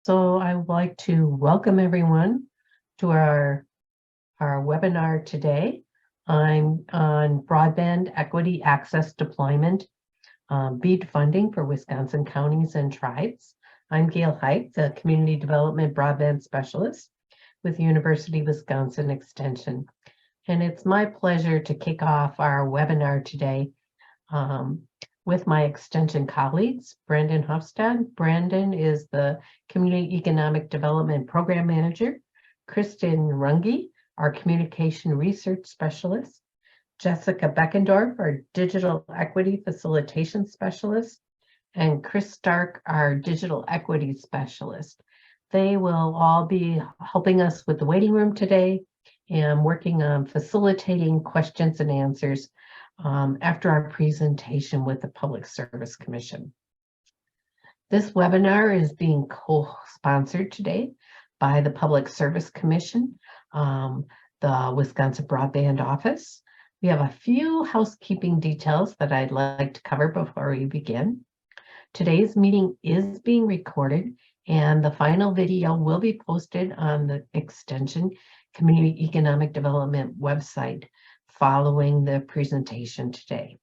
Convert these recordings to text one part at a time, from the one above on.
So I would like to welcome everyone to our webinar today. I'm on Broadband Equity Access Deployment, BEAD funding for Wisconsin counties and tribes. I'm Gail Height, the Community Development Broadband Specialist with University of Wisconsin Extension. And it's my pleasure to kick off our webinar today with my extension colleagues, Brandon Hofstad. Brandon is the Community Economic Development Program Manager, Kristen Runge, our Communication Research Specialist, Jessica Beckendorf, our Digital Equity Facilitation Specialist, and Chris Stark, our Digital Equity Specialist. They will all be helping us with the waiting room today and working on facilitating questions and answers after our presentation with the Public Service Commission. This webinar is being co-sponsored today by the Public Service Commission, the Wisconsin Broadband Office. We have a few housekeeping details that I'd like to cover before we begin. Today's meeting is being recorded, and the final video will be posted on the Extension Community Economic Development website following the presentation today.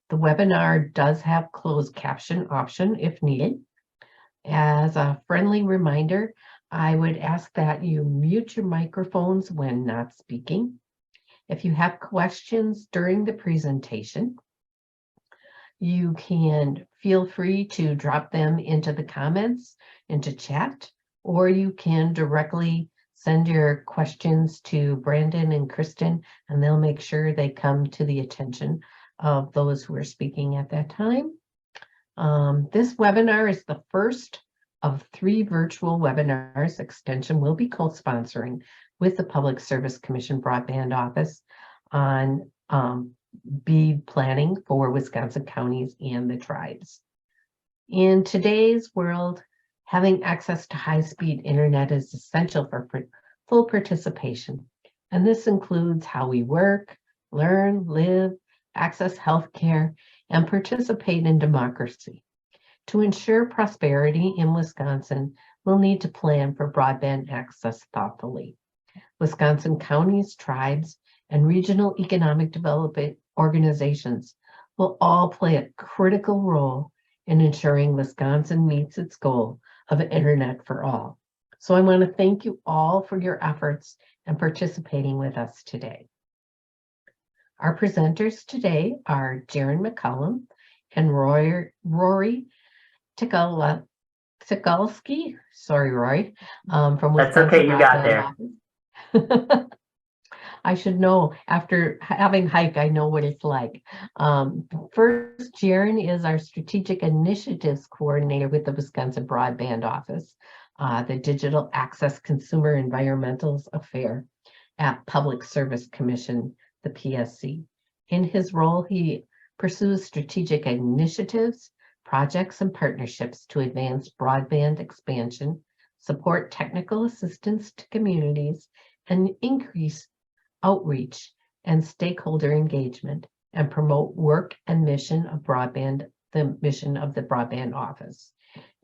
The webinar does have closed caption option if needed. As a friendly reminder, I would ask that you mute your microphones when not speaking. If you have questions during the presentation, you can feel free to drop them into the comments, into chat, or you can directly send your questions to Brandon and Kristen, and they'll make sure they come to the attention of those who are speaking at that time. This webinar is the first of 3 virtual webinars Extension will be co-sponsoring with the Public Service Commission Broadband Office on BEAD planning for Wisconsin counties and the tribes. In today's world, having access to high-speed internet is essential for full participation, and this includes how we work, learn, live, access healthcare, and participate in democracy. To ensure prosperity in Wisconsin, we'll need to plan for broadband access thoughtfully. Wisconsin counties, tribes, and regional economic development organizations will all play a critical role in ensuring Wisconsin meets its goal of internet for all. So I want to thank you all for your efforts and participating with us today. Our presenters today are Jaron McCollum and Rory Tikalski. Sorry, Roy, from Wisconsin. That's okay, you got there. I should know, after having Hike, I know what it's like. First, Jaron is our Strategic Initiatives Coordinator with the Wisconsin Broadband Office, the Digital Access Consumer Environmental Affair at Public Service Commission, the PSC. In his role, he pursues strategic initiatives, projects, and partnerships to advance broadband expansion, support technical assistance to communities, and increase outreach and stakeholder engagement, and promote work and mission of broadband, the mission of the Broadband Office.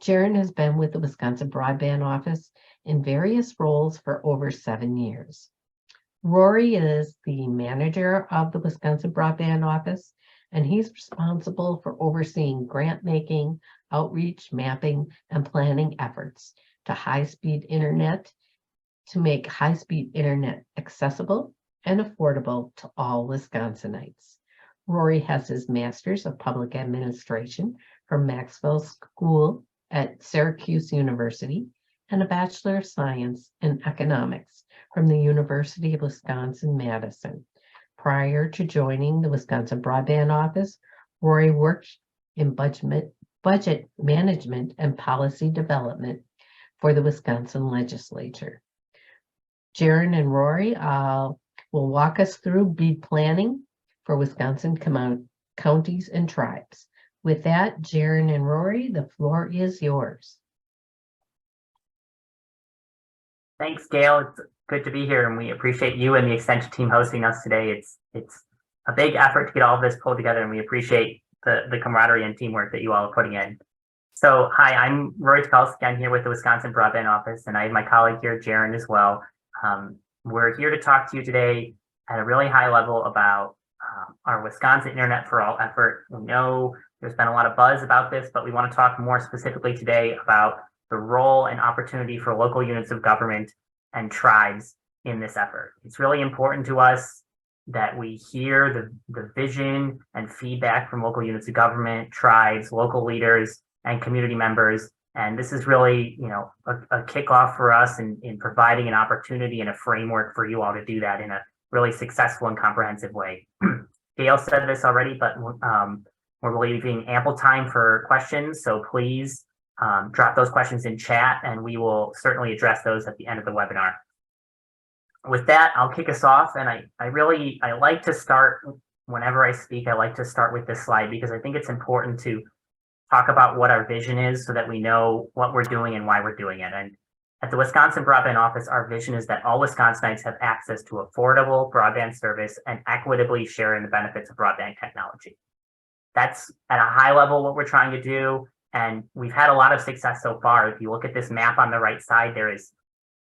Jaron has been with the Wisconsin Broadband Office in various roles for over 7 years. Rory is the manager of the Wisconsin Broadband Office, and he's responsible for overseeing grant making, outreach, mapping, and planning efforts to high-speed internet to make high-speed internet accessible and affordable to all Wisconsinites. Rory has his Master's of Public Administration from Maxwell School at Syracuse University and a Bachelor of Science in Economics from the University of Wisconsin-Madison. Prior to joining the Wisconsin Broadband Office, Rory worked in budget management and policy development for the Wisconsin legislature. Jaron and Rory will walk us through BEAD planning for Wisconsin counties and tribes. With that, Jaron and Rory, the floor is yours. Thanks, Gail. It's good to be here, and we appreciate you and the Extension team hosting us today. It's a big effort to get all of this pulled together, and we appreciate the camaraderie and teamwork that you all are putting in. So, hi, I'm Roy Tukalski. I'm here with the Wisconsin Broadband Office, and I have my colleague here, Jaron, as well. We're here to talk to you today at a really high level about our Wisconsin Internet for All effort. We know there's been a lot of buzz about this, but we want to talk more specifically today about the role and opportunity for local units of government and tribes in this effort. It's really important to us that we hear the vision and feedback from local units of government, tribes, local leaders, and community members. And this is really, a kickoff for us in providing an opportunity and a framework for you all to do that in a really successful and comprehensive way. Gail said this already, but we're leaving ample time for questions. So please drop those questions in chat, and we will certainly address those at the end of the webinar. With that, I'll kick us off. And I like to start, whenever I speak, I like to start with this slide because I think it's important to talk about what our vision is so that we know what we're doing and why we're doing it. And at the Wisconsin Broadband Office, our vision is that all Wisconsinites have access to affordable broadband service and equitably share in the benefits of broadband technology. That's at a high level what we're trying to do. And we've had a lot of success so far. If you look at this map on the right side, there is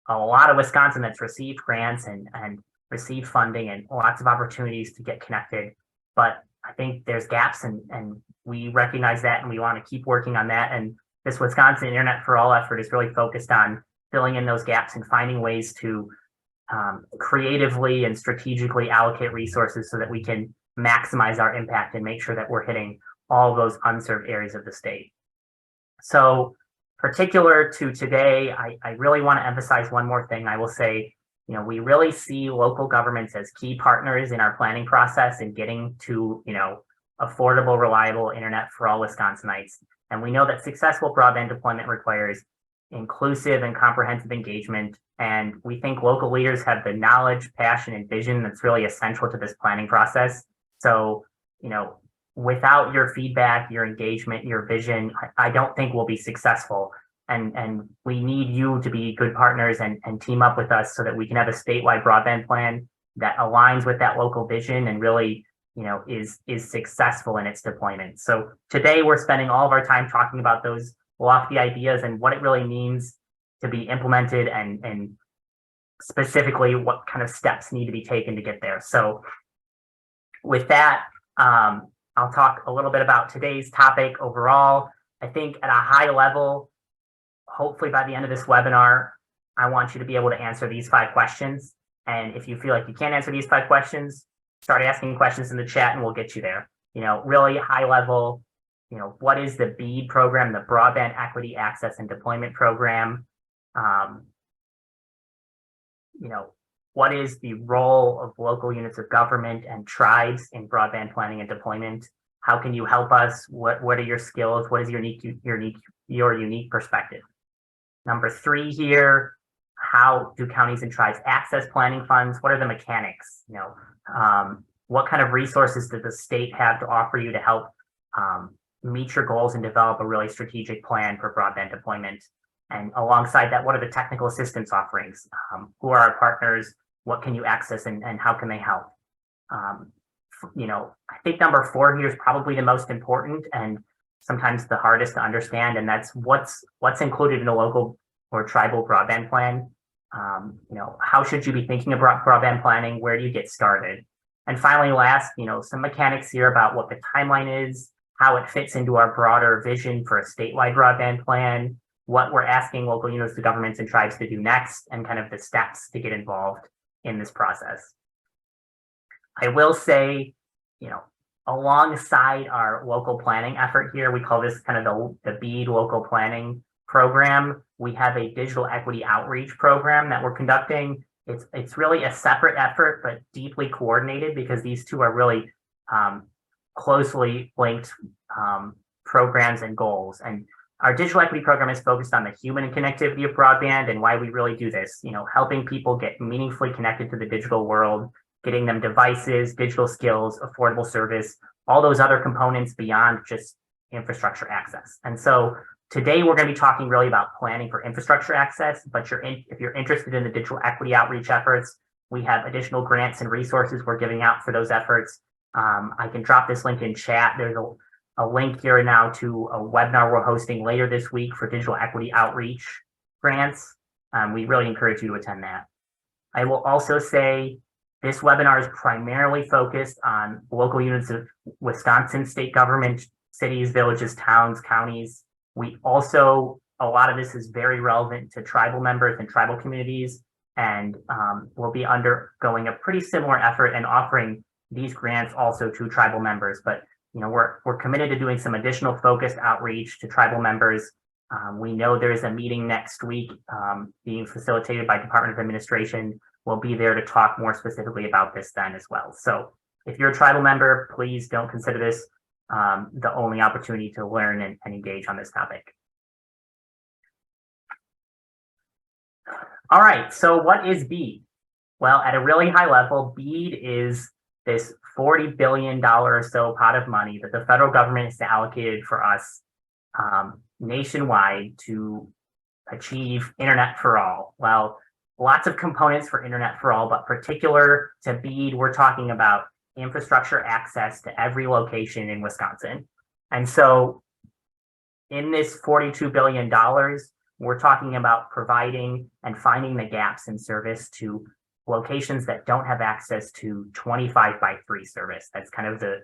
a lot of Wisconsin that's received grants and received funding and lots of opportunities to get connected. But I think there's gaps, and we recognize that, and we want to keep working on that. And this Wisconsin Internet for All effort is really focused on filling in those gaps and finding ways to creatively and strategically allocate resources so that we can maximize our impact and make sure that we're hitting all of those unserved areas of the state. So particular to today, I really want to emphasize one more thing. I will say, we really see local governments as key partners in our planning process and getting to, affordable, reliable internet for all Wisconsinites. And we know that successful broadband deployment requires inclusive and comprehensive engagement. And we think local leaders have the knowledge, passion, and vision that's really essential to this planning process. So, without your feedback, your engagement, your vision, I don't think we'll be successful. And we need you to be good partners and team up with us so that we can have a statewide broadband plan that aligns with that local vision and really, is successful in its deployment. So today we're spending all of our time talking about those lofty ideas and what it really means to be implemented and specifically what kind of steps need to be taken to get there. So with that, I'll talk a little bit about today's topic overall. I think at a high level, hopefully by the end of this webinar, I want you to be able to answer these 5 questions. And if you feel like you can't answer these 5 questions, start asking questions in the chat and we'll get you there. Really high level, what is the BEAD program, the Broadband Equity Access and Deployment Program? What is the role of local units of government and tribes in broadband planning and deployment? How can you help us? What are your skills? What is your unique perspective? Number 3 here, how do counties and tribes access planning funds? What are the mechanics? What kind of resources does the state have to offer you to help meet your goals and develop a really strategic plan for broadband deployment? And alongside that, what are the technical assistance offerings? Who are our partners? What can you access and how can they help? I think number 4 here is probably the most important and sometimes the hardest to understand, and that's what's included in a local or tribal broadband plan. How should you be thinking about broadband planning? Where do you get started? And finally, last, some mechanics here about what the timeline is, how it fits into our broader vision for a statewide broadband plan, what we're asking local units of governments and tribes to do next, and kind of the steps to get involved in this process. I will say, alongside our local planning effort here, we call this kind of the BEAD local planning program. We have a digital equity outreach program that we're conducting. It's really a separate effort, but deeply coordinated because these two are really closely linked programs and goals. And our digital equity program is focused on the human connectivity of broadband and why we really do this, helping people get meaningfully connected to the digital world, getting them devices, digital skills, affordable service, all those other components beyond just infrastructure access. And so today we're going to be talking really about planning for infrastructure access, but if you're interested in the digital equity outreach efforts, we have additional grants and resources we're giving out for those efforts. I can drop this link in chat. There's a link here now to a webinar we're hosting later this week for digital equity outreach grants. We really encourage you to attend that. I will also say this webinar is primarily focused on local units of Wisconsin state government, cities, villages, towns, counties. We also, a lot of this is very relevant to tribal members and tribal communities, and we'll be undergoing a pretty similar effort and offering these grants also to tribal members. But we're committed to doing some additional focused outreach to tribal members. We know there is a meeting next week being facilitated by Department of Administration. We'll be there to talk more specifically about this then as well. So if you're a tribal member, please don't consider this the only opportunity to learn and engage on this topic. All right, so what is BEAD? Well, at a really high level, BEAD is this $40 billion or so pot of money that the federal government has allocated for us nationwide to achieve internet for all. Well, lots of components for internet for all, but particular to BEAD, we're talking about infrastructure access to every location in Wisconsin. And so in this $42 billion, we're talking about providing and finding the gaps in service to locations that don't have access to 25x3 service. That's kind of the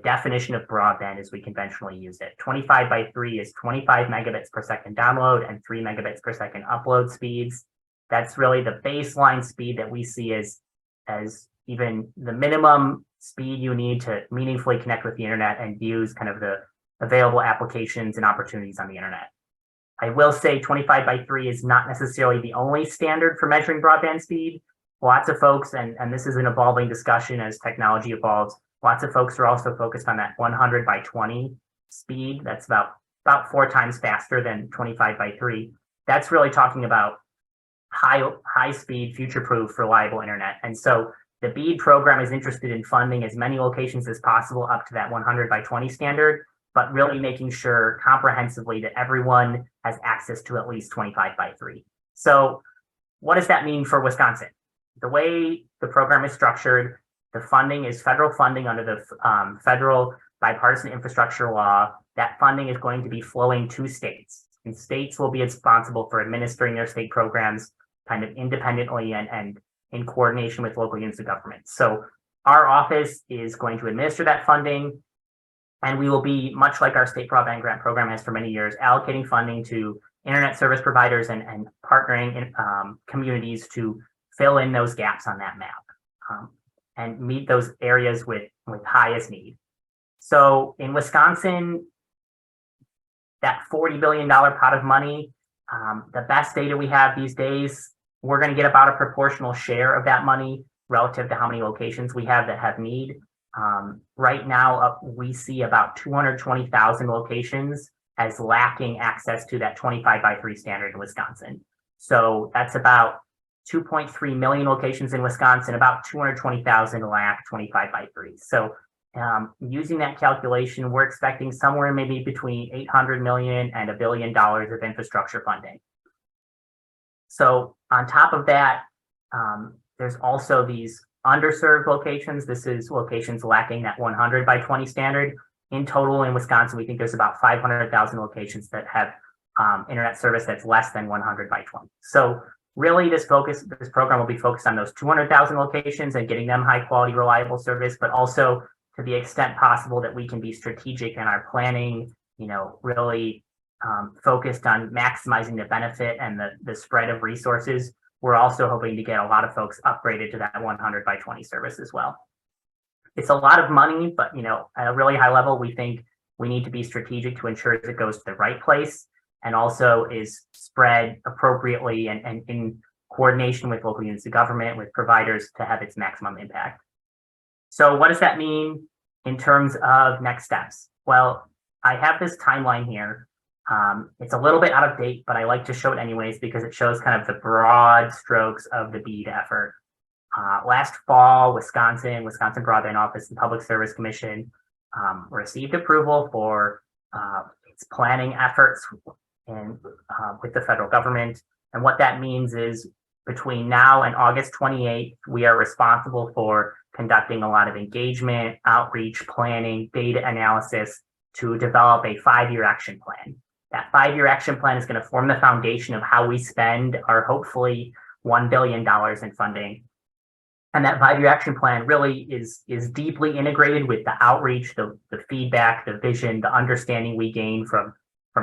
definition of broadband as we conventionally use it. 25x3 is 25 megabits per second download and 3 megabits per second upload speeds. That's really the baseline speed that we see as even the minimum speed you need to meaningfully connect with the internet and use kind of the available applications and opportunities on the internet. I will say 25x3 is not necessarily the only standard for measuring broadband speed. Lots of folks, and this is an evolving discussion as technology evolves, lots of folks are also focused on that 100x20 speed. That's about 4 times faster than 25x3. That's really talking about high speed, future-proof, reliable internet. And so the BEAD program is interested in funding as many locations as possible up to that 100x20 standard, but really making sure comprehensively that everyone has access to at least 25x3. So what does that mean for Wisconsin? The way the program is structured, the funding is federal funding under the federal bipartisan infrastructure law. That funding is going to be flowing to states, and states will be responsible for administering their state programs kind of independently and in coordination with local units of government. So our office is going to administer that funding, and we will be, much like our state broadband grant program has for many years, allocating funding to internet service providers and partnering in communities to fill in those gaps on that map and meet those areas with highest need. So in Wisconsin, that $40 billion pot of money, the best data we have these days, we're going to get about a proportional share of that money relative to how many locations we have that have need. Right now, we see about 220,000 locations as lacking access to that 25x3 standard in Wisconsin. So that's about 2.3 million locations in Wisconsin, about 220,000 lack 25x3. So using that calculation, we're expecting somewhere maybe between 800 million and $1 billion of infrastructure funding. So on top of that, there's also these underserved locations. This is locations lacking that 100x20 standard. In total in Wisconsin, we think there's about 500,000 locations that have internet service that's less than 100x20. So really, this program will be focused on those 200,000 locations and getting them high quality, reliable service, but also to the extent possible that we can be strategic in our planning, really focused on maximizing the benefit and the spread of resources. We're also hoping to get a lot of folks upgraded to that 100x20 service as well. It's a lot of money, but at a really high level, we think we need to be strategic to ensure that it goes to the right place and also is spread appropriately and in coordination with local units of government, with providers to have its maximum impact. So what does that mean in terms of next steps? Well, I have this timeline here. It's a little bit out of date, but I like to show it anyways because it shows kind of the broad strokes of the BEAD effort. Last fall, Wisconsin Broadband Office and Public Service Commission received approval for its planning efforts with the federal government. And what that means is between now and August 28th, we are responsible for conducting a lot of engagement, outreach, planning, data analysis to develop a 5-year action plan. That 5-year action plan is going to form the foundation of how we spend our hopefully $1 billion in funding. And that 5-year action plan really is deeply integrated with the outreach, the feedback, the vision, the understanding we gain from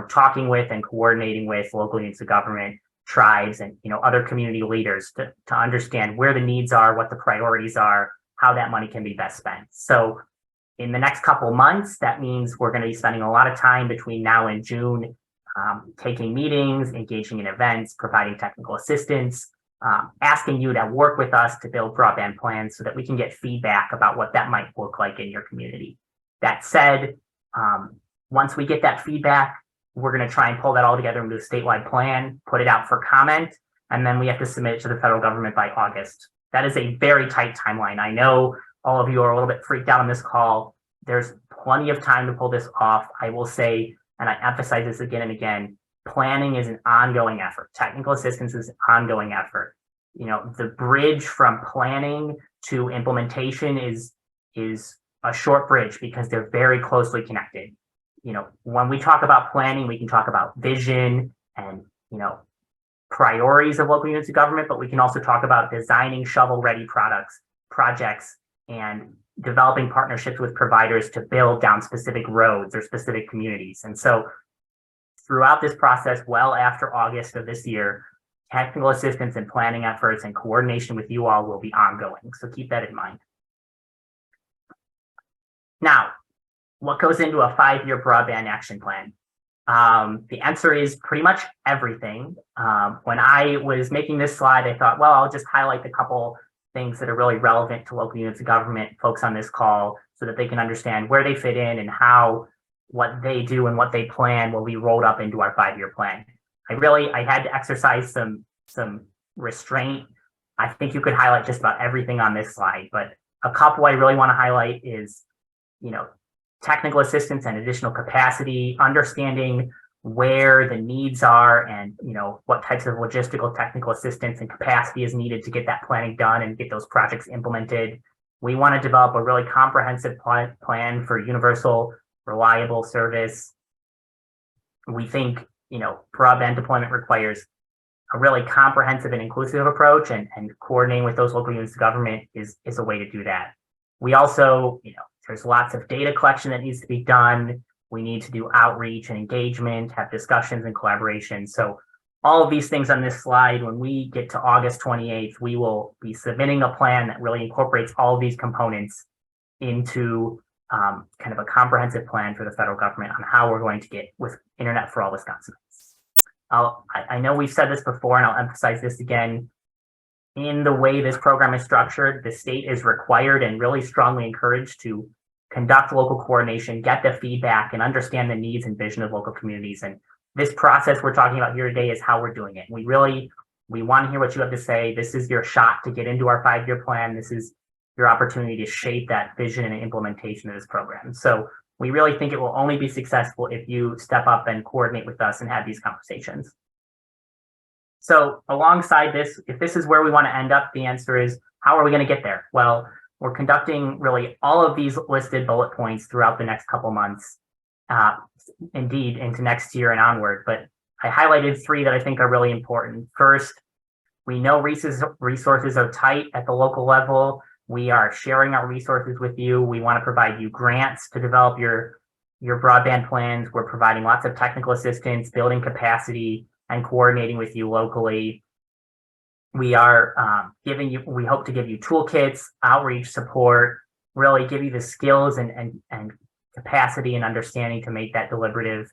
talking with and coordinating with local units of government, tribes, and other community leaders to understand where the needs are, what the priorities are, how that money can be best spent. So in the next couple of months, that means we're going to be spending a lot of time between now and June, taking meetings, engaging in events, providing technical assistance, asking you to work with us to build broadband plans so that we can get feedback about what that might look like in your community. That said, once we get that feedback, we're going to try and pull that all together into a statewide plan, put it out for comment, and then we have to submit it to the federal government by August. That is a very tight timeline. I know all of you are a little bit freaked out on this call. There's plenty of time to pull this off. I will say, and I emphasize this again and again, planning is an ongoing effort. Technical assistance is an ongoing effort. The bridge from planning to implementation is a short bridge because they're very closely connected. When we talk about planning, we can talk about vision and, priorities of local units of government, but we can also talk about designing shovel-ready projects, and developing partnerships with providers to build down specific roads or specific communities. And so throughout this process, well after August of this year, technical assistance and planning efforts and coordination with you all will be ongoing. So keep that in mind. Now, what goes into a 5-year broadband action plan? The answer is pretty much everything. When I was making this slide, I thought, well, I'll just highlight a couple things that are really relevant to local units of government folks on this call so that they can understand where they fit in and how what they do and what they plan will be rolled up into our 5-year plan. I had to exercise some restraint. I think you could highlight just about everything on this slide, but a couple I really want to highlight is, technical assistance and additional capacity, understanding where the needs are and, what types of logistical technical assistance and capacity is needed to get that planning done and get those projects implemented. We want to develop a really comprehensive plan for universal, reliable service. We think, broadband deployment requires a really comprehensive and inclusive approach, and coordinating with those local units of government is a way to do that. We also, there's lots of data collection that needs to be done. We need to do outreach and engagement, have discussions and collaboration. So all of these things on this slide, when we get to August 28th, we will be submitting a plan that really incorporates all of these components into kind of a comprehensive plan for the federal government on how we're going to get with Internet for All Wisconsinites. I know we've said this before, and I'll emphasize this again. In the way this program is structured, the state is required and really strongly encouraged to conduct local coordination, get the feedback, and understand the needs and vision of local communities. And this process we're talking about here today is how we're doing it. We want to hear what you have to say. This is your shot to get into our 5-year plan. This is your opportunity to shape that vision and implementation of this program. So we really think it will only be successful if you step up and coordinate with us and have these conversations. So alongside this, if this is where we want to end up, the answer is, how are we going to get there? Well, we're conducting really all of these listed bullet points throughout the next couple months, indeed into next year and onward. But I highlighted 3 that I think are really important. First, we know resources are tight at the local level. We are sharing our resources with you. We want to provide you grants to develop your broadband plans. We're providing lots of technical assistance, building capacity, and coordinating with you locally. We are we hope to give you toolkits, outreach support, really give you the skills and capacity and understanding to make that deliberative,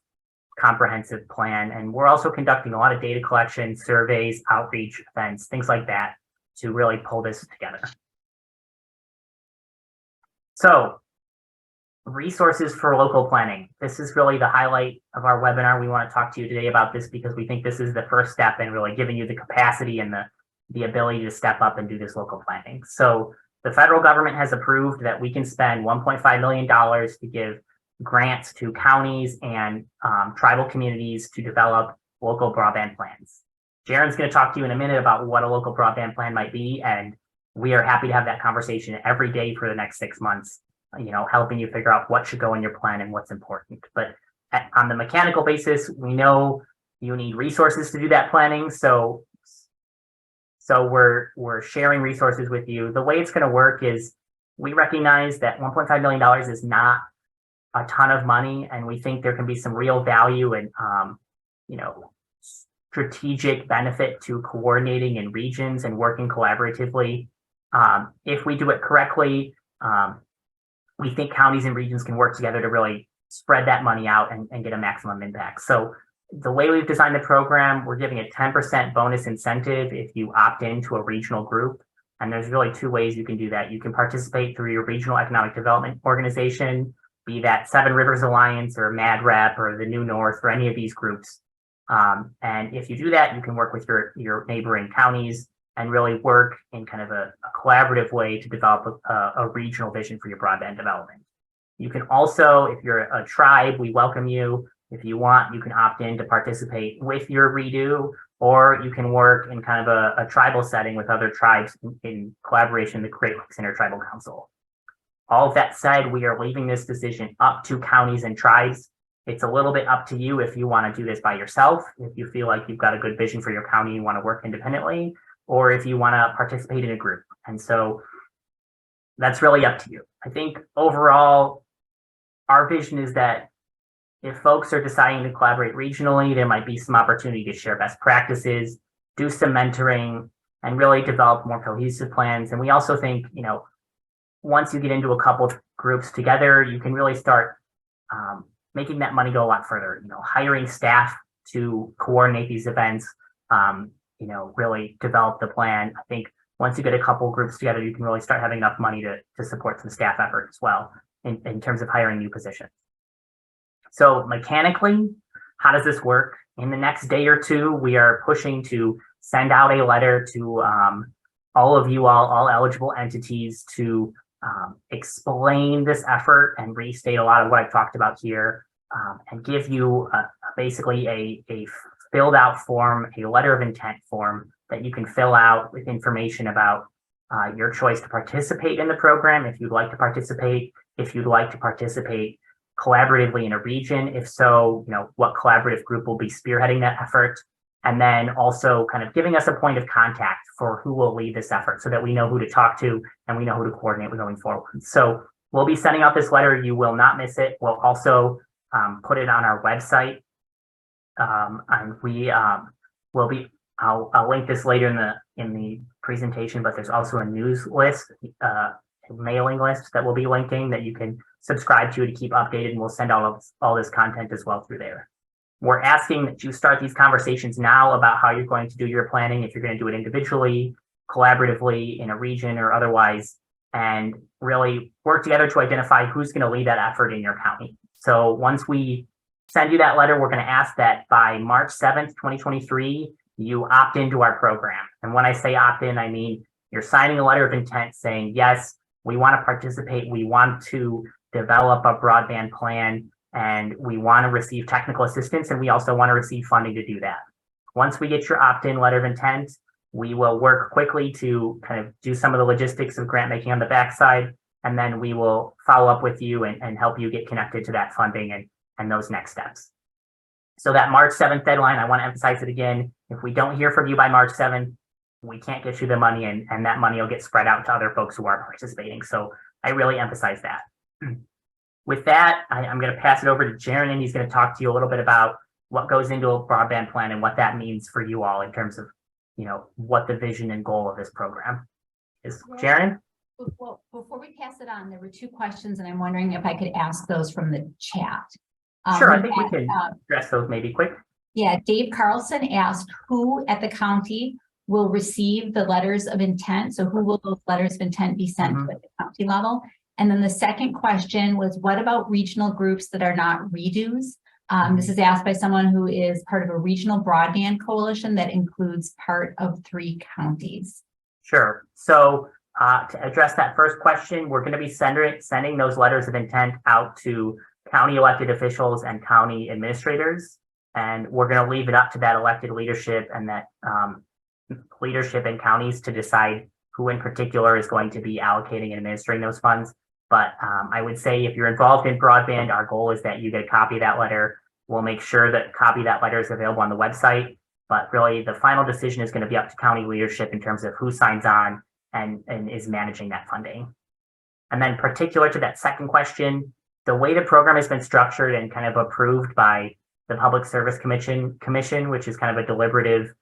comprehensive plan. And we're also conducting a lot of data collection, surveys, outreach events, things like that to really pull this together. So, resources for local planning. This is really the highlight of our webinar. We want to talk to you today about this because we think this is the first step in really giving you the capacity and the ability to step up and do this local planning. So the federal government has approved that we can spend $1.5 million to give grants to counties and tribal communities to develop local broadband plans. Jaren's going to talk to you in a minute about what a local broadband plan might be, and we are happy to have that conversation every day for the next 6 months. helping you figure out what should go in your plan and what's important. But on the mechanical basis, we know you need resources to do that planning. So we're sharing resources with you. The way it's going to work is we recognize that $1.5 million is not a ton of money, and we think there can be some real value and strategic benefit to coordinating in regions and working collaboratively. If we do it correctly, we think counties and regions can work together to really spread that money out and get a maximum impact. So the way we've designed the program, we're giving a 10% bonus incentive if you opt into a regional group. And there's really two ways you can do that. You can participate through your regional economic development organization, be that Seven Rivers Alliance or MADREP or the New North or any of these groups. And if you do that, you can work with your neighboring counties and really work in kind of a collaborative way to develop a regional vision for your broadband development. You can also, if you're a tribe, we welcome you. If you want, you can opt in to participate with your redo, or you can work in kind of a tribal setting with other tribes in collaboration with the Great Lakes Intertribal Council. All of that said, we are leaving this decision up to counties and tribes. It's a little bit up to you if you want to do this by yourself, if you feel like you've got a good vision for your county, you want to work independently, or if you want to participate in a group. And so that's really up to you. I think overall, our vision is that if folks are deciding to collaborate regionally, there might be some opportunity to share best practices, do some mentoring, and really develop more cohesive plans. And we also think, once you get into a couple of groups together, you can really start making that money go a lot further, hiring staff to coordinate these events, really develop the plan. I think once you get a couple of groups together, you can really start having enough money to support some staff effort as well in terms of hiring new positions. So mechanically, how does this work? In the next day or two, we are pushing to send out a letter to all of you all eligible entities to explain this effort and restate a lot of what I've talked about here, and give you basically a filled out form, a letter of intent form that you can fill out with information about your choice to participate in the program, if you'd like to participate, collaboratively in a region. If so, what collaborative group will be spearheading that effort, and then also kind of giving us a point of contact for who will lead this effort so that we know who to talk to and we know who to coordinate with going forward. So we'll be sending out this letter. You will not miss it. We'll also put it on our website. And we will be, I'll link this later in the presentation, but there's also a news list, mailing list that we'll be linking that you can subscribe to keep updated, and we'll send all this content as well through there. We're asking that you start these conversations now about how you're going to do your planning, if you're going to do it individually, collaboratively, in a region, or otherwise, and really work together to identify who's going to lead that effort in your county. So once we send you that letter, we're going to ask that by March 7th, 2023, you opt into our program. And when I say opt in, I mean you're signing a letter of intent saying, yes, we want to participate, we want to develop a broadband plan, and we want to receive technical assistance, and we also want to receive funding to do that. Once we get your opt-in letter of intent, we will work quickly to kind of do some of the logistics of grant making on the backside, and then we will follow up with you and help you get connected to that funding and those next steps. So that March 7th deadline, I want to emphasize it again. If we don't hear from you by March 7th, we can't get you the money, and that money will get spread out to other folks who are participating. So I really emphasize that. With that, I'm going to pass it over to Jaron, and he's going to talk to you a little bit about what goes into a broadband plan and what that means for you all in terms of, what the vision and goal of this program is. Jaron? Well, before we pass it on, there were two questions, and I'm wondering if I could ask those from the chat. Sure, I think we can address those maybe quick. Yeah, Dave Carlson asked who at the county will receive the letters of intent. So who will those letters of intent be sent to at the county level? And then the second question was, what about regional groups that are not redos? This is asked by someone who is part of a regional broadband coalition that includes part of 3 counties. Sure. So to address that first question, we're going to be sending those letters of intent out to county elected officials and county administrators. And we're going to leave it up to that elected leadership and that leadership in counties to decide who in particular is going to be allocating and administering those funds. But I would say if you're involved in broadband, our goal is that you get a copy of that letter. We'll make sure that a copy of that letter is available on the website. But really, the final decision is going to be up to county leadership in terms of who signs on and is managing that funding. And then particular to that second question, the way the program has been structured and kind of approved by the Public Service Commission, which is kind of a deliberative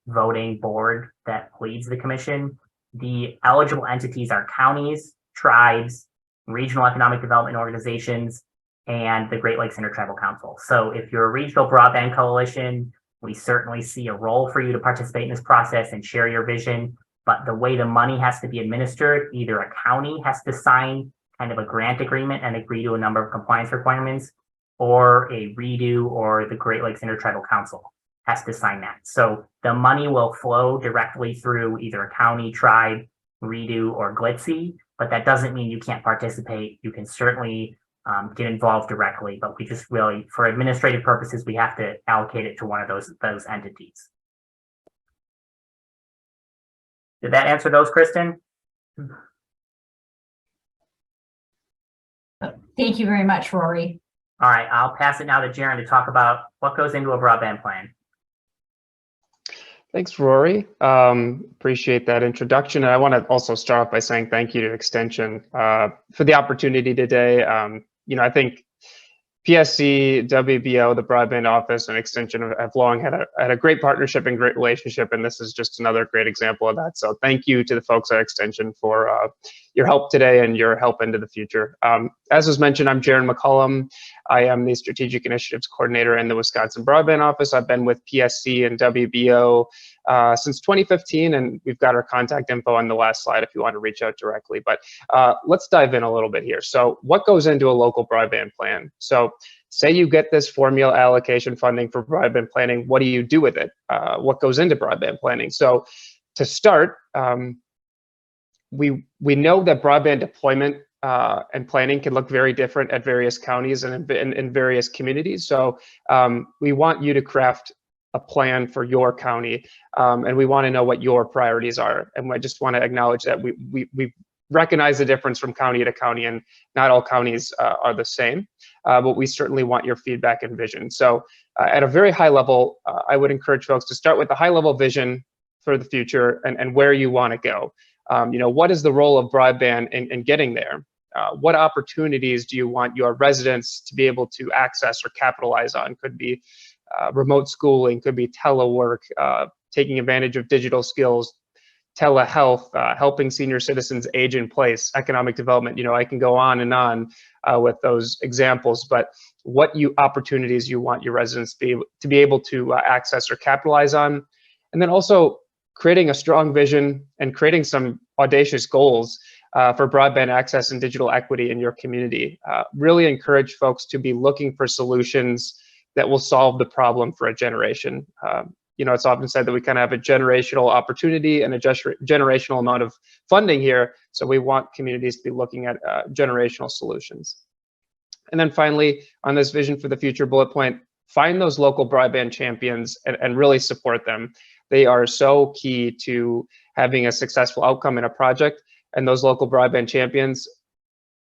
voting board that leads the commission, the eligible entities are counties, tribes, regional economic development organizations, and the Great Lakes Intertribal Council. So if you're a regional broadband coalition, we certainly see a role for you to participate in this process and share your vision. But the way the money has to be administered, either a county has to sign kind of a grant agreement and agree to a number of compliance requirements, or a redo or the Great Lakes Intertribal Council has to sign that. So the money will flow directly through either a county, tribe, redo, or GLTC, but that doesn't mean you can't participate. You can certainly get involved directly, but we just really, for administrative purposes, we have to allocate it to one of those entities. Did that answer those, Kristen? Thank you very much, Rory. All right, I'll pass it now to Jaren to talk about what goes into a broadband plan. Thanks, Rory. Appreciate that introduction. And I want to also start off by saying thank you to Extension for the opportunity today. I think PSC, WBO, the Broadband Office, and Extension have long had a great partnership and great relationship, and this is just another great example of that. So thank you to the folks at Extension for your help today and your help into the future. As was mentioned, I'm Jaren McCollum. I am the Strategic Initiatives Coordinator in the Wisconsin Broadband Office. I've been with PSC and WBO since 2015, and we've got our contact info on the last slide if you want to reach out directly. But let's dive in a little bit here. So what goes into a local broadband plan? So say you get this formula allocation funding for broadband planning, what do you do with it? What goes into broadband planning? So to start, we know that broadband deployment and planning can look very different at various counties and in various communities. So we want you to craft a plan for your county, and we want to know what your priorities are. And I just want to acknowledge that we recognize the difference from county to county, and not all counties are the same, but we certainly want your feedback and vision. So at a very high level, I would encourage folks to start with the high level vision for the future and where you want to go. What is the role of broadband in getting there? What opportunities do you want your residents to be able to access or capitalize on? Could be remote schooling, could be telework, taking advantage of digital skills, telehealth, helping senior citizens age in place, economic development. I can go on and on with those examples, but what opportunities you want your residents to be able to access or capitalize on. And then also creating a strong vision and creating some audacious goals for broadband access and digital equity in your community. Really encourage folks to be looking for solutions that will solve the problem for a generation. It's often said that we kind of have a generational opportunity and a generational amount of funding here. So we want communities to be looking at generational solutions. And then finally, on this vision for the future bullet point, find those local broadband champions and really support them. They are so key to having a successful outcome in a project. And those local broadband champions,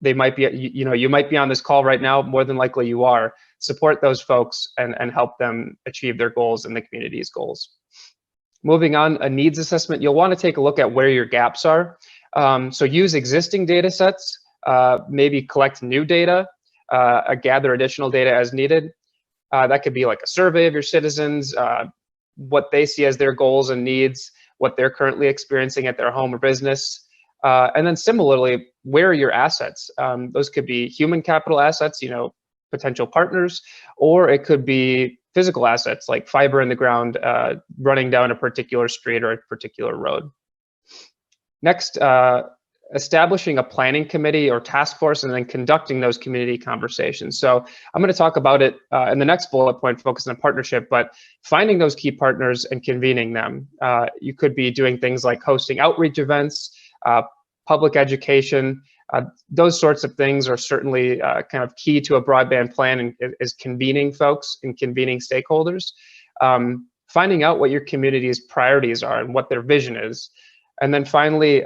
they might be, you might be on this call right now, more than likely you are. Support those folks and help them achieve their goals and the community's goals. Moving on, a needs assessment, you'll want to take a look at where your gaps are. So use existing data sets, maybe collect new data, gather additional data as needed. That could be like a survey of your citizens, what they see as their goals and needs, what they're currently experiencing at their home or business. And then similarly, where are your assets? Those could be human capital assets, potential partners, or it could be physical assets like fiber in the ground running down a particular street or a particular road. Next, establishing a planning committee or task force and then conducting those community conversations. So I'm going to talk about it in the next bullet point, focusing on partnership, but finding those key partners and convening them. You could be doing things like hosting outreach events, public education. Those sorts of things are certainly kind of key to a broadband plan, and is convening folks and convening stakeholders, finding out what your community's priorities are and what their vision is. And then finally,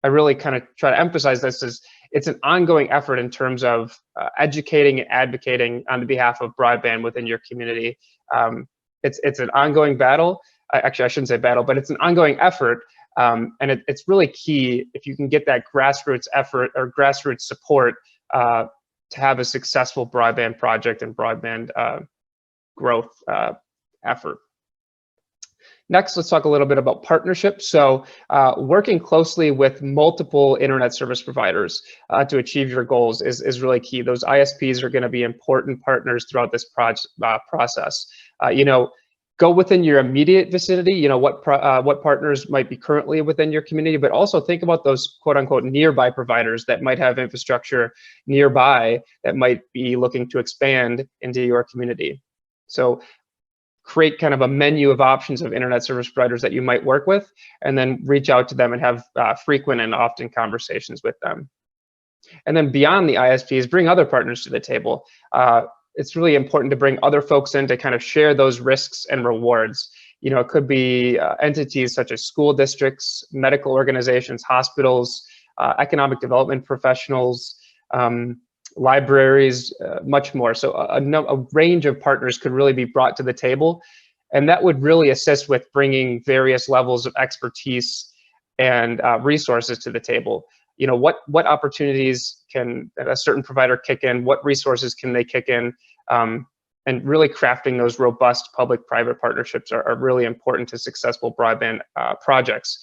I really kind of try to emphasize this, is it's an ongoing effort in terms of educating and advocating on the behalf of broadband within your community. It's an ongoing battle. Actually, I shouldn't say battle, but it's an ongoing effort. And it's really key if you can get that grassroots effort or grassroots support to have a successful broadband project and broadband growth effort. Next, let's talk a little bit about partnerships. So working closely with multiple internet service providers to achieve your goals is really key. Those ISPs are going to be important partners throughout this process. Go within your immediate vicinity, what partners might be currently within your community, but also think about those quote unquote nearby providers that might have infrastructure nearby that might be looking to expand into your community. So create kind of a menu of options of internet service providers that you might work with, and then reach out to them and have frequent and often conversations with them. And then beyond the ISPs, bring other partners to the table. It's really important to bring other folks in to kind of share those risks and rewards. It could be entities such as school districts, medical organizations, hospitals, economic development professionals, libraries, much more. So a range of partners could really be brought to the table, and that would really assist with bringing various levels of expertise and resources to the table. What opportunities can a certain provider kick in? What resources can they kick in? And really crafting those robust public-private partnerships are really important to successful broadband projects.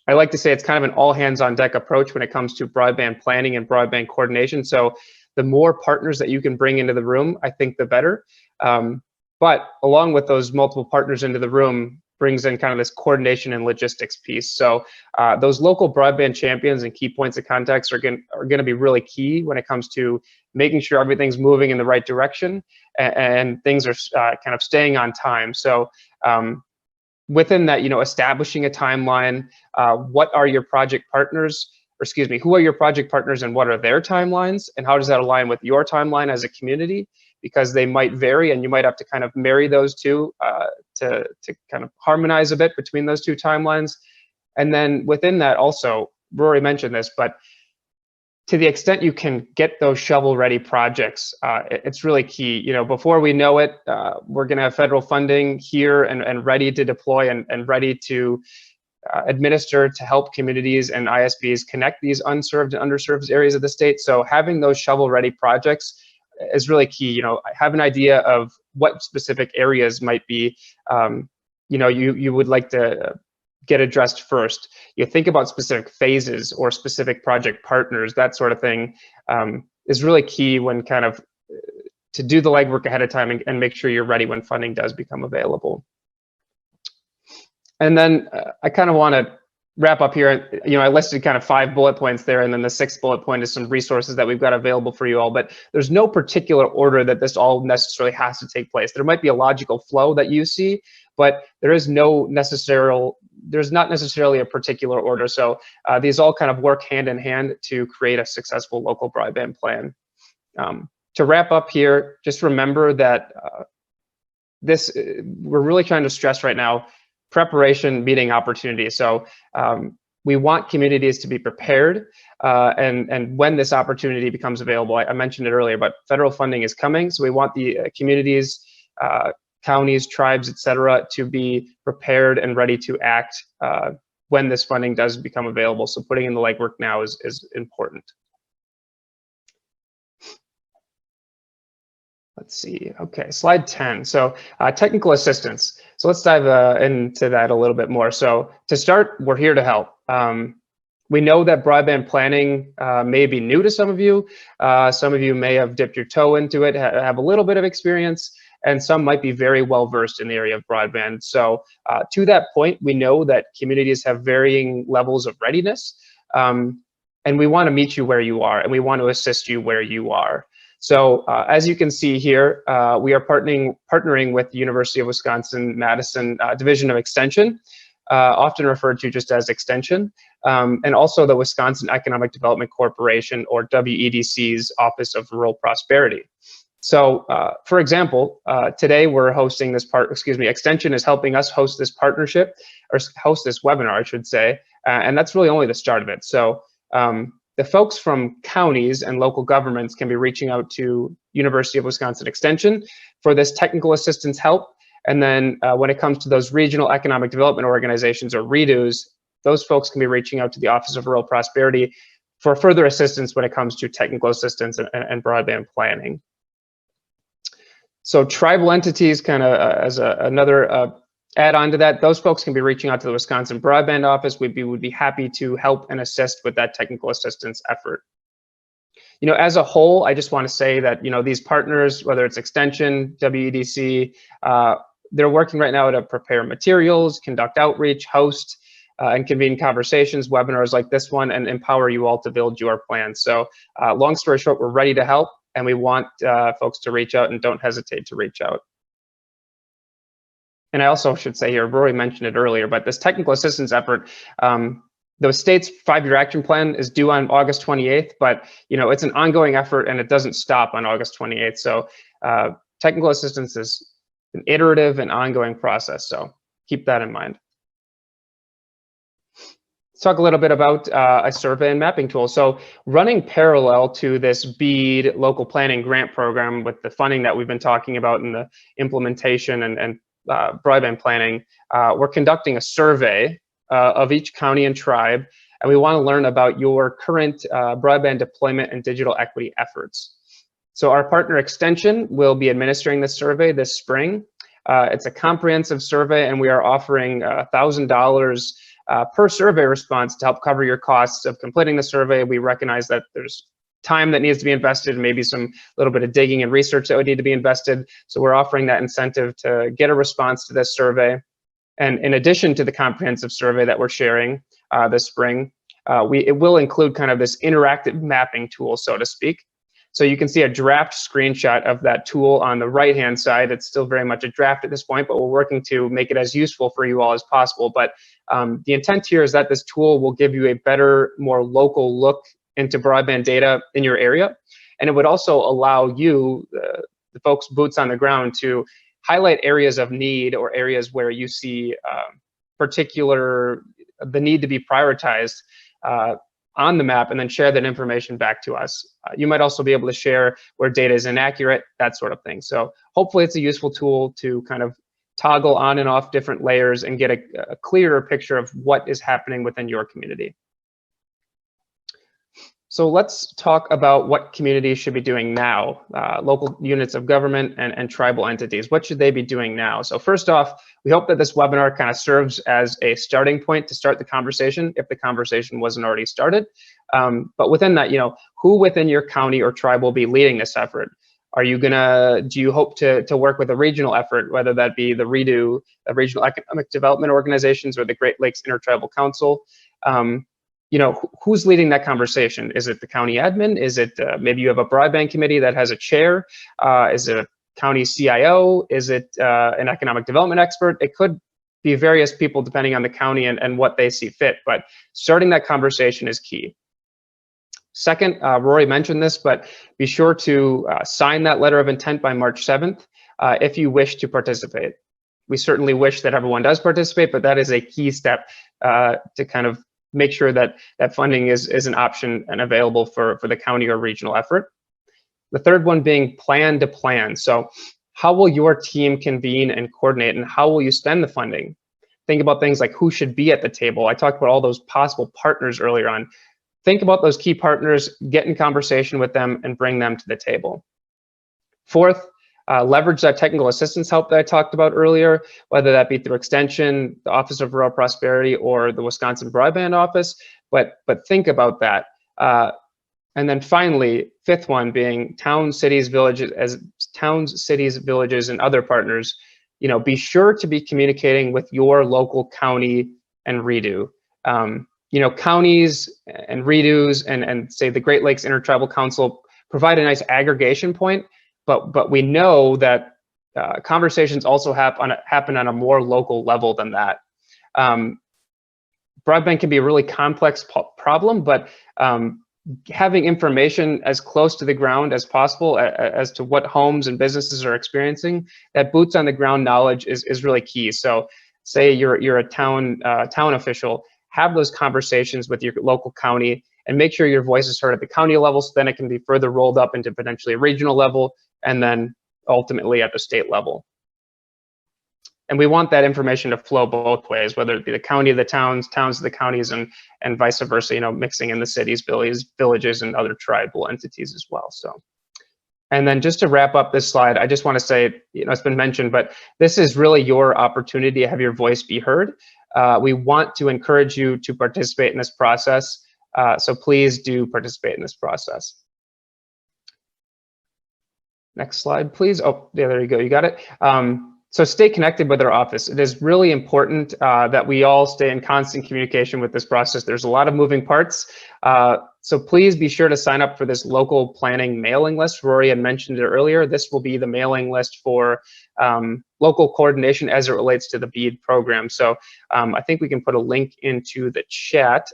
I like to say it's kind of an all-hands-on-deck approach when it comes to broadband planning and broadband coordination. So the more partners that you can bring into the room, I think the better. But along with those multiple partners into the room brings in kind of this coordination and logistics piece. So those local broadband champions and key points of contact are going to be really key when it comes to making sure everything's moving in the right direction and things are kind of staying on time. So within that, establishing a timeline, what are your project partners, or excuse me, who are your project partners and what are their timelines, and how does that align with your timeline as a community? Because they might vary and you might have to kind of marry those two to kind of harmonize a bit between those two timelines. And then within that also, Rory mentioned this, but to the extent you can get those shovel-ready projects, it's really key. Before we know it, we're going to have federal funding here and ready to deploy and ready to administer to help communities and ISPs connect these unserved and underserved areas of the state. So having those shovel-ready projects is really key. Have an idea of what specific areas might be, you would like to get addressed first. You think about specific phases or specific project partners, that sort of thing is really key when kind of to do the legwork ahead of time and make sure you're ready when funding does become available. And then I kind of want to wrap up here. I listed kind of 5 bullet points there, and then the 6th bullet point is some resources that we've got available for you all, but there's no particular order that this all necessarily has to take place. There might be a logical flow that you see, but there's not necessarily a particular order. So these all kind of work hand in hand to create a successful local broadband plan. To wrap up here, just remember that we're really trying to stress right now, preparation meeting opportunity. So we want communities to be prepared, and when this opportunity becomes available, I mentioned it earlier, but federal funding is coming. So we want the communities, counties, tribes, et cetera, to be prepared and ready to act when this funding does become available. So putting in the legwork now is important. Let's see. Okay, slide 10. So technical assistance. So let's dive into that a little bit more. So to start, we're here to help. We know that broadband planning may be new to some of you. Some of you may have dipped your toe into it, have a little bit of experience, and some might be very well versed in the area of broadband. So to that point, we know that communities have varying levels of readiness, and we want to meet you where you are, and we want to assist you where you are. So as you can see here, we are partnering with the University of Wisconsin-Madison Division of Extension, often referred to just as Extension, and also the Wisconsin Economic Development Corporation, or WEDC's Office of Rural Prosperity. So for example, today we're hosting this Extension is helping us host this partnership, or host this webinar, I should say, and that's really only the start of it. So The folks from counties and local governments can be reaching out to University of Wisconsin Extension for this technical assistance help. And then when it comes to those regional economic development organizations, or REDOs, those folks can be reaching out to the Office of Rural Prosperity for further assistance when it comes to technical assistance and broadband planning. So tribal entities, kind of as another add on to that, those folks can be reaching out to the Wisconsin Broadband Office. Would be happy to help and assist with that technical assistance effort. You know, as a whole, I just want to say that, you know, these partners, whether it's Extension, WEDC, they're working right now to prepare materials, conduct outreach, host and convene conversations, webinars like this one, and empower you all to build your plan. So long story short, we're ready to help, and we want folks to reach out, and don't hesitate to reach out. And I also should say here, Rory mentioned it earlier, but this technical assistance effort, the state's 5-year action plan is due on August 28th, but you know, it's an ongoing effort and it doesn't stop on August 28th. So technical assistance is an iterative and ongoing process. So keep that in mind. Let's talk a little bit about a survey and mapping tool. So running parallel to this BEAD local planning grant program with the funding that we've been talking about and the implementation and broadband planning, we're conducting a survey of each county and tribe, and we want to learn about your current broadband deployment and digital equity efforts. So our partner Extension will be administering this survey this spring. It's a comprehensive survey, and we are offering $1,000 per survey response to help cover your costs of completing the survey. We recognize that there's time that needs to be invested, and maybe some little bit of digging and research that would need to be invested. So we're offering that incentive to get a response to this survey. And in addition to the comprehensive survey that we're sharing this spring, it will include kind of this interactive mapping tool, so to speak. So you can see a draft screenshot of that tool on the right-hand side. It's still very much a draft at this point, but we're working to make it as useful for you all as possible. But the intent here is that this tool will give you a better, more local look into broadband data in your area. And it would also allow you, the folks boots on the ground, to highlight areas of need or areas where you see the need to be prioritized on the map, and then share that information back to us. You might also be able to share where data is inaccurate, that sort of thing. So hopefully it's a useful tool to kind of toggle on and off different layers and get a clearer picture of what is happening within your community. So let's talk about what communities should be doing now, local units of government and tribal entities. What should they be doing now? So first off, we hope that this webinar kind of serves as a starting point to start the conversation, if the conversation wasn't already started. But within that, you know, who within your county or tribe will be leading this effort? Do you hope to work with a regional effort, whether that be the REDO, the Regional Economic Development Organizations, or the Great Lakes Intertribal Council? You know, who's leading that conversation? Is it the county admin? Is it maybe you have a broadband committee that has a chair? Is it a county CIO? Is it an economic development expert? It could be various people depending on the county and what they see fit, but starting that conversation is key. Second, Rory mentioned this, but be sure to sign that letter of intent by March 7th if you wish to participate. We certainly wish that everyone does participate, but that is a key step to kind of make sure that that funding is an option and available for the county or regional effort. The third one being plan to plan. So how will your team convene and coordinate, and how will you spend the funding? Think about things like who should be at the table. I talked about all those possible partners earlier on. Think about those key partners, get in conversation with them, and bring them to the table. Fourth, leverage that technical assistance help that I talked about earlier, whether that be through Extension, the Office of Rural Prosperity, or the Wisconsin Broadband Office. But think about that. And then finally, fifth one being towns, cities, villages, and other partners. You know, be sure to be communicating with your local county and REDO. You know, counties and REDOs and say the Great Lakes Intertribal Council provide a nice aggregation point. But we know that conversations also happen on a more local level than that. Broadband can be a really complex problem, but having information as close to the ground as possible as to what homes and businesses are experiencing, that boots on the ground knowledge is really key. So say you're a town official, have those conversations with your local county and make sure your voice is heard at the county level, so then it can be further rolled up into potentially a regional level, and then ultimately at the state level. And we want that information to flow both ways, whether it be the county of the towns, towns of the counties, and vice versa, you know, mixing in the cities, villages, and other tribal entities as well. So, and then just to wrap up this slide, I just want to say, you know, it's been mentioned, but this is really your opportunity to have your voice be heard. We want to encourage you to participate in this process. So please do participate in this process. Next slide, please. Oh, yeah, there you go. You got it. So stay connected with our office. It is really important that we all stay in constant communication with this process. There's a lot of moving parts. So please be sure to sign up for this local planning mailing list. Rory had mentioned it earlier. This will be the mailing list for local coordination as it relates to the BEAD program. So I think we can put a link into the chat.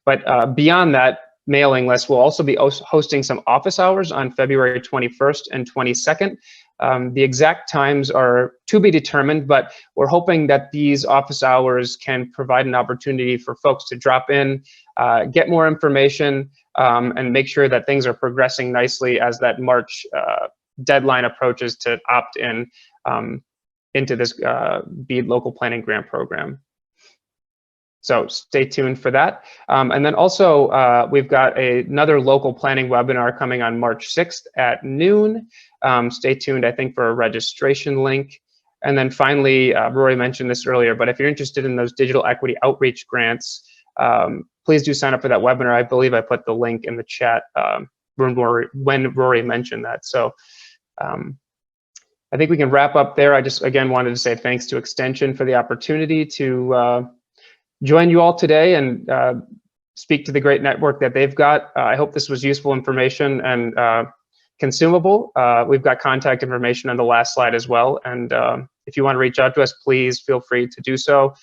But beyond that mailing list, we'll also be hosting some office hours on February 21st and 22nd. The exact times are to be determined, but we're hoping that these office hours can provide an opportunity for folks to drop in, get more information, and make sure that things are progressing nicely as that March deadline approaches to opt in into this BEAD local planning grant program. So stay tuned for that. And then also, we've got another local planning webinar coming on March 6th at noon. Stay tuned, I think, for a registration link. And then finally, Rory mentioned this earlier, but if you're interested in those digital equity outreach grants, please do sign up for that webinar. I believe I put the link in the chat when Rory mentioned that. So I think we can wrap up there. I just, again, wanted to say thanks to Extension for the opportunity to join you all today and speak to the great network that they've got. I hope this was useful information and consumable. We've got contact information on the last slide as well. And if you want to reach out to us, please feel free to do so.